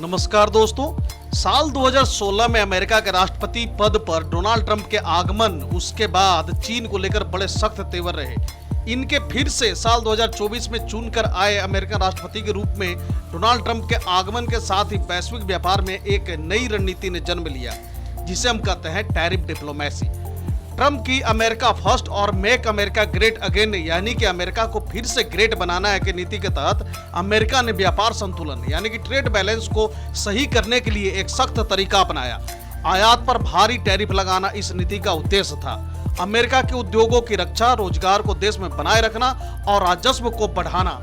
नमस्कार दोस्तों। साल 2016 में अमेरिका के राष्ट्रपति पद पर डोनाल्ड ट्रंप के आगमन उसके बाद चीन को लेकर बड़े सख्त तेवर रहे। इनके फिर से साल 2024 में चुनकर आए अमेरिकन राष्ट्रपति के रूप में डोनाल्ड ट्रंप के आगमन के साथ ही वैश्विक व्यापार में एक नई रणनीति ने जन्म लिया, जिसे हम कहते हैं टैरिफ डिप्लोमेसी। ट्रंप की अमेरिका फर्स्ट और मेक अमेरिका ग्रेट अगेन यानी कि अमेरिका को फिर से ग्रेट बनाना है की नीति के तहत अमेरिका ने व्यापार संतुलन यानी कि ट्रेड बैलेंस को सही करने के लिए एक सख्त तरीका अपनाया। आयात पर भारी टैरिफ लगाना इस नीति का उद्देश्य था। अमेरिका के उद्योगों की रक्षा, रोजगार को देश में बनाए रखना और राजस्व को बढ़ाना।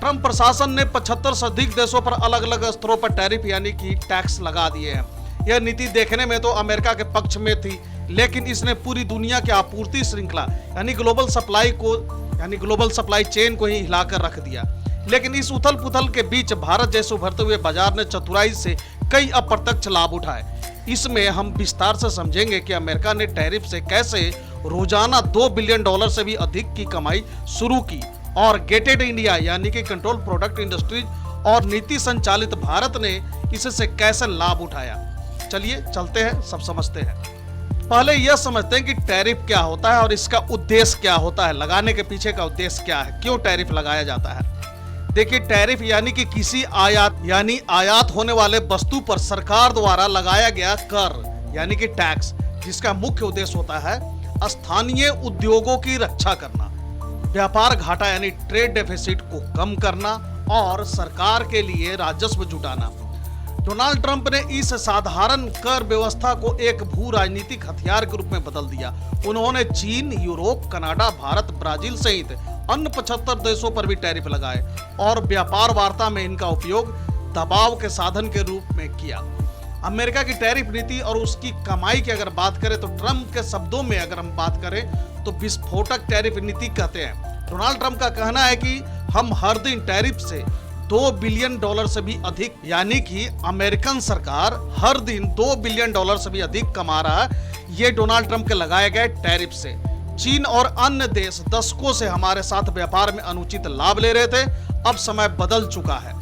ट्रंप प्रशासन ने 75 से अधिक देशों पर अलग अलग स्तरों पर टैरिफ यानी कि टैक्स लगा दिए हैं। यह नीति देखने में तो अमेरिका के पक्ष में थी, लेकिन इसने पूरी दुनिया की आपूर्ति श्रृंखला यानी ग्लोबल सप्लाई चेन को ही हिलाकर रख दिया। लेकिन इस उथल पुथल के बीच भारत जैसे उभरते हुए बाजार ने चतुराई से कई अप्रत्यक्ष लाभ उठाए। इसमें हम विस्तार से समझेंगे कि अमेरिका ने टैरिफ से कैसे रोजाना $2 बिलियन से भी अधिक की कमाई शुरू की और गेटेड इंडिया यानी कि कंट्रोल प्रोडक्ट इंडस्ट्रीज और नीति संचालित भारत ने इससे कैसे लाभ उठाया। चलिए चलते हैं, सब समझते हैं। पहले यह समझते हैं कि टैरिफ क्या होता है और इसका उद्देश्य क्या होता है, लगाने के पीछे का उद्देश्य क्या है, क्यों टैरिफ लगाया जाता है। देखिए, टैरिफ यानी कि किसी आयात होने वाले वस्तु पर सरकार द्वारा लगाया गया कर यानी कि टैक्स, जिसका मुख्य उद्देश्य होता है स्थानीय उद्योगों की रक्षा करना, व्यापार घाटा यानी ट्रेड डेफिसिट को कम करना और सरकार के लिए राजस्व जुटाना। डोनाल्ड ट्रंप ने इस साधारण कर व्यवस्था को एक भू राजनीतिक हथियार के रूप में बदल दिया। उन्होंने चीन, यूरोप, कनाडा, भारत, ब्राजील सहित अन्य 75 देशों पर भी टैरिफ लगाए और व्यापार वार्ता में इनका उपयोग दबाव के साधन के रूप में किया। अमेरिका की टैरिफ नीति और उसकी कमाई की अगर बात करें तो ट्रंप के शब्दों में अगर हम बात करें तो विस्फोटक टैरिफ नीति कहते हैं। डोनाल्ड ट्रंप का कहना है कि हम हर दिन टैरिफ से $2 बिलियन से भी अधिक यानी कि अमेरिकन सरकार हर दिन $2 बिलियन से भी अधिक कमा रहा है। ये डोनाल्ड ट्रंप के लगाए गए टैरिफ से। चीन और अन्य देश दशकों से हमारे साथ व्यापार में अनुचित लाभ ले रहे थे, अब समय बदल चुका है।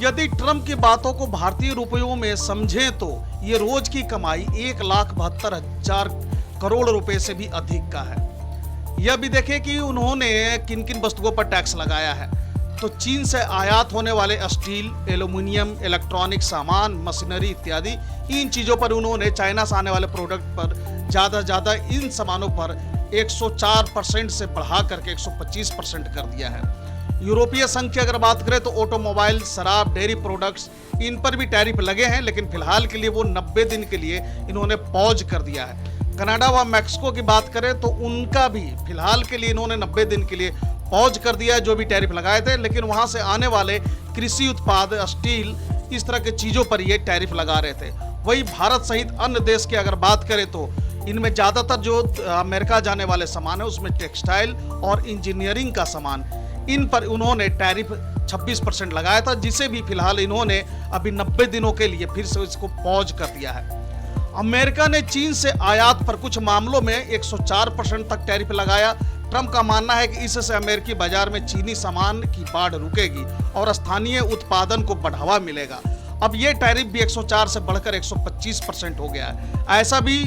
यदि ट्रंप की बातों को भारतीय रुपयों में समझें तो ये रोज की कमाई 1,72,000 करोड़ रुपए से भी अधिक का है। यह भी देखें कि उन्होंने किन किन वस्तुओं पर टैक्स लगाया है। तो चीन से आयात होने वाले स्टील, एल्यूमिनियम, इलेक्ट्रॉनिक सामान, मशीनरी इत्यादि इन चीजों पर उन्होंने चाइना से आने वाले प्रोडक्ट पर ज्यादा इन सामानों पर 104% से बढ़ा करके 125% कर दिया है। यूरोपीय संघ की अगर बात करें तो ऑटोमोबाइल, शराब, डेयरी प्रोडक्ट्स इन पर भी टैरिफ लगे हैं, लेकिन फिलहाल के लिए वो 90 दिन के लिए इन्होंने पॉज कर दिया है। कनाडा व मैक्सिको की बात करें तो उनका भी फिलहाल के लिए इन्होंने 90 दिन के लिए पॉज कर दिया है, जो भी टैरिफ लगाए थे। लेकिन वहां से आने वाले कृषि उत्पाद, स्टील, इस तरह की चीजों पर ये टैरिफ लगा रहे थे। वही भारत सहित अन्य देश की अगर बात करें तो इनमें ज्यादातर जो अमेरिका जाने वाले सामान है उसमें टेक्सटाइल और इंजीनियरिंग का सामान, इन पर उन्होंने टैरिफ 26% लगाया था, जिसे भी फिलहाल इन्होंने अभी 90 दिनों के लिए फिर से इसको पॉज कर दिया है। अमेरिका ने चीन से आयात पर कुछ मामलों में 104% तक टैरिफ लगाया। ट्रंप का मानना है कि इससे अमेरिकी बाजार में चीनी सामान की बाढ़ रुकेगी और स्थानीय उत्पादन को बढ़ावा मिलेगा। अब ये टैरिफ भी 104 से बढ़कर 125% हो गया है। ऐसा भी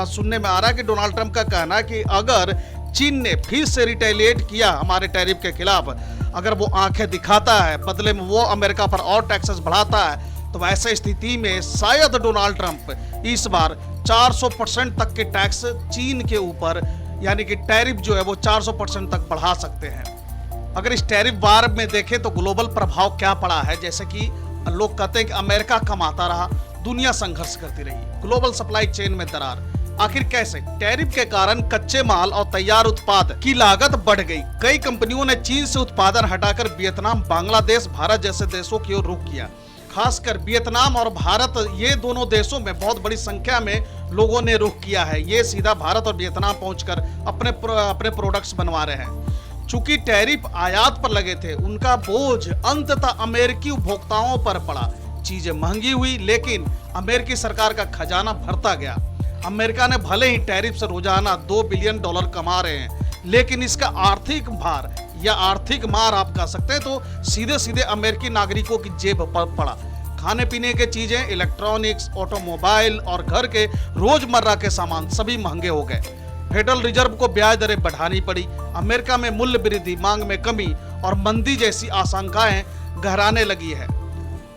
सुनने में आ रहा है कि डोनाल्ड ट्रंप का कहना है कि अगर चीन ने फिर से रिटेलिएट किया हमारे टैरिफ के खिलाफ, अगर वो आंखें दिखाता है, बदले में वो अमेरिका पर और टैक्सेस बढ़ाता है, तो ऐसे स्थिति में शायद डोनाल्ड ट्रंप इस बार 400% तक के टैक्स चीन के ऊपर यानी कि टैरिफ जो है वो 400% तक बढ़ा सकते हैं। अगर इस टैरिफ वार में देखें तो ग्लोबल प्रभाव क्या पड़ा है, जैसे कि लोग कहते हैं कि अमेरिका कमाता रहा, दुनिया संघर्ष करती रही, ग्लोबल सप्लाई चेन में दरार। आखिर कैसे? टैरिफ के कारण कच्चे माल और तैयार उत्पाद की लागत बढ़ गई। कई कंपनियों ने चीन से उत्पादन हटाकर वियतनाम, बांग्लादेश, भारत जैसे देशों की ओर रुख किया। खासकर वियतनाम और भारत, ये दोनों देशों में बहुत बड़ी संख्या में लोगों ने रुख किया है। ये सीधा भारत और वियतनाम पहुंचकर अपने प्रोडक्ट्स बनवा रहे हैं। चूंकि टैरिफ आयात पर लगे थे, उनका बोझ अंततः अमेरिकी उपभोक्ताओं पर पड़ा। चीजें महंगी हुई, लेकिन अमेरिकी सरकार का खजाना भरता गया। अमेरिका ने भले ही टैरिफ से रोजाना $2 बिलियन कमा रहे हैं, लेकिन इसका आर्थिक भार या आर्थिक मार आप कह सकते हैं तो सीधे सीधे अमेरिकी नागरिकों की जेब पर पड़ा। खाने पीने के चीजें, इलेक्ट्रॉनिक्स, ऑटोमोबाइल और घर के रोजमर्रा के सामान सभी महंगे हो गए। फेडरल रिजर्व को ब्याज दरें बढ़ानी पड़ी। अमेरिका में मूल्य वृद्धि, मांग में कमी और मंदी जैसी आशंकाएं गहराने लगी है।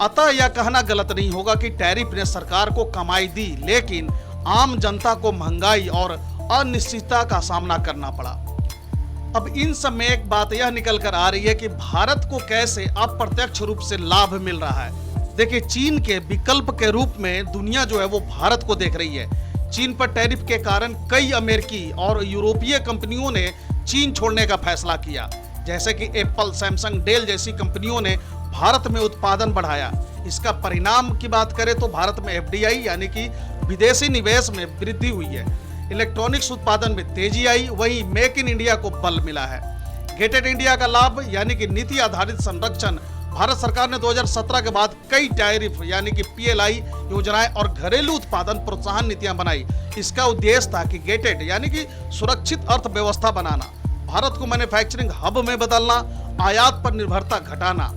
अतः यह कहना गलत नहीं होगा कि टैरिफ ने सरकार को कमाई दी, लेकिन आम जनता को महंगाई और अनिश्चितता का सामना करना पड़ा। अब इन सब में एक बात यह निकल कर आ रही है कि भारत को कैसे अप्रत्यक्ष रूप से लाभ मिल रहा है। देखिए, चीन के विकल्प के रूप में दुनिया जो है वो भारत को देख रही है। चीन पर टैरिफ के कारण कई अमेरिकी और यूरोपीय कंपनियों ने चीन छोड़ने का फैसला किया, जैसे कि एप्पल, सैमसंग, डेल जैसी कंपनियों ने भारत में उत्पादन बढ़ाया। इसका परिणाम की बात करें तो भारत में एफडीआई यानी कि विदेशी निवेश में वृद्धि हुई है। इलेक्ट्रॉनिक्स उत्पादन में तेजी आई, वहीं मेक इन इंडिया को बल मिला है। गेटेड इंडिया का लाभ यानी कि नीति आधारित संरक्षण, भारत सरकार ने 2017 के बाद कई टैरिफ यानी कि पीएलआई योजनाएं और घरेलू उत्पादन प्रोत्साहन नीतियां बनाई। इसका उद्देश्य था कि गेटेड यानी कि सुरक्षित अर्थव्यवस्था बनाना, भारत को मैन्युफैक्चरिंग हब में बदलना, आयात पर निर्भरता घटाना।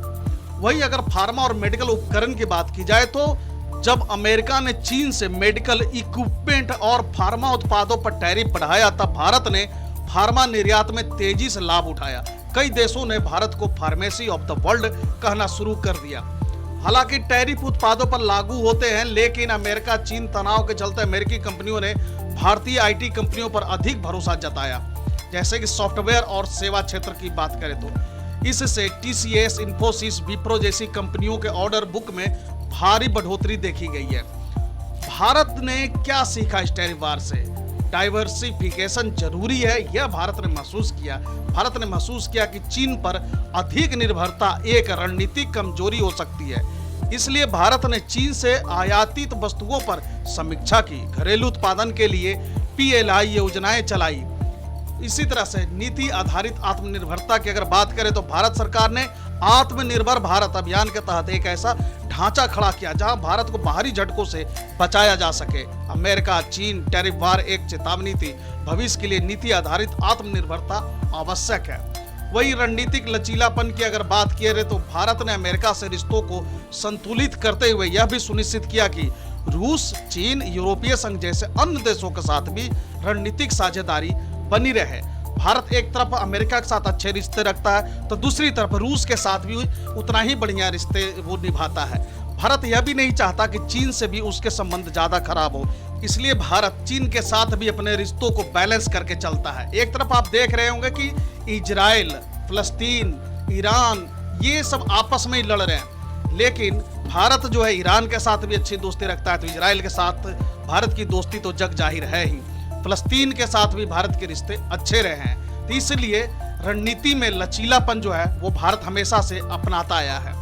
वहीं अगर फार्मा और मेडिकल उपकरण की बात की जाए तो जब अमेरिका ने चीन से मेडिकल इक्विपमेंट और फार्मा उत्पादों पर टैरिफ बढ़ाया, तब भारत ने फार्मा निर्यात में तेजी से लाभ उठाया। कई देशों ने भारत को फार्मेसी ऑफ द वर्ल्ड कहना शुरू कर दिया। हालांकि टैरिफ उत्पादों पर लागू होते हैं, लेकिन अमेरिका चीन तनाव के चलते अमेरिकी कंपनियों ने भारतीय आईटी कंपनियों पर अधिक भरोसा जताया, जैसे कि सॉफ्टवेयर और सेवा क्षेत्र की बात करें तो इससे टीसीएस, इन्फोसिस, विप्रो जैसी कंपनियों के ऑर्डर बुक में भारी बढ़ोतरी देखी गई है। भारत ने क्या सीखा इस टैरिफ वार से? डाइवर्सिफिकेशन जरूरी है, यह भारत ने महसूस किया। भारत ने महसूस किया कि चीन पर अधिक निर्भरता एक रणनीतिक कमजोरी हो सकती है। इसलिए भारत ने चीन से आयातित वस्तुओं पर समीक्षा की, घरेलू उत्पादन के लिए पीएलआई योजनाएं चलाई। इसी तरह से नीति आधारित आत्मनिर्भरता की अगर बात करें तो भारत सरकार ने आत्मनिर्भर भारत अभियान के तहत एक ऐसा ढांचा खड़ा किया जहां भारत को बाहरी झटकों से बचाया जा सके। अमेरिका चीन टैरिफ वार एक चेतावनी थी। भविष्य के लिए नीति आधारित आत्मनिर्भरता आवश्यक है। वही रणनीतिक लचीलापन की अगर बात की जाए तो भारत ने अमेरिका से रिश्तों को संतुलित करते हुए यह भी सुनिश्चित किया कि रूस, चीन, यूरोपीय संघ जैसे अन्य देशों के साथ भी रणनीतिक साझेदारी बनी रहे। भारत एक तरफ अमेरिका के साथ अच्छे रिश्ते रखता है तो दूसरी तरफ रूस के साथ भी उतना ही बढ़िया रिश्ते वो निभाता है। भारत यह भी नहीं चाहता कि चीन से भी उसके संबंध ज्यादा खराब हो, इसलिए भारत चीन के साथ भी अपने रिश्तों को बैलेंस करके चलता है। एक तरफ आप देख रहे होंगे कि इजराइल, फलस्तीन, ईरान ये सब आपस में ही लड़ रहे हैं, लेकिन भारत जो है ईरान के साथ भी अच्छी दोस्ती रखता है, तो इजराइल के साथ भारत की दोस्ती तो जग जाहिर है ही। फलस्तीन के साथ भी भारत के रिश्ते अच्छे रहे हैं, तो इसलिए रणनीति में लचीलापन जो है वो भारत हमेशा से अपनाता आया है।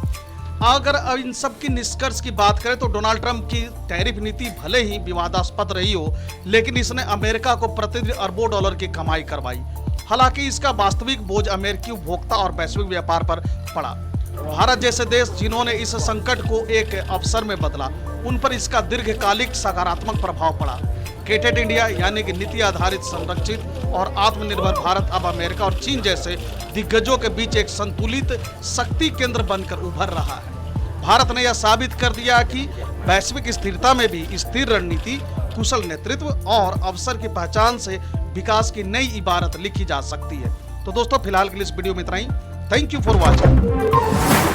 अगर अब इन सब की निष्कर्ष की बात करें तो डोनाल्ड ट्रंप की टैरिफ नीति भले ही विवादास्पद रही हो, लेकिन इसने अमेरिका को प्रतिदिन अरबों डॉलर की कमाई करवाई। हालांकि इसका वास्तविक बोझ अमेरिकी उपभोक्ता और वैश्विक व्यापार पर पड़ा। भारत जैसे देश जिन्होंने इस संकट को एक अवसर में बदला, उन पर इसका दीर्घकालिक सकारात्मक प्रभाव पड़ा। गेटेड इंडिया यानी कि नीति आधारित, संरक्षित और आत्मनिर्भर भारत अब अमेरिका और चीन जैसे दिग्गजों के बीच एक संतुलित शक्ति केंद्र बनकर उभर रहा है। भारत ने यह साबित कर दिया कि वैश्विक स्थिरता में भी स्थिर रणनीति, कुशल नेतृत्व और अवसर की पहचान से विकास की नई इबारत लिखी जा सकती है। तो दोस्तों, फिलहाल के लिए इस वीडियो में इतना ही। Thank you for watching.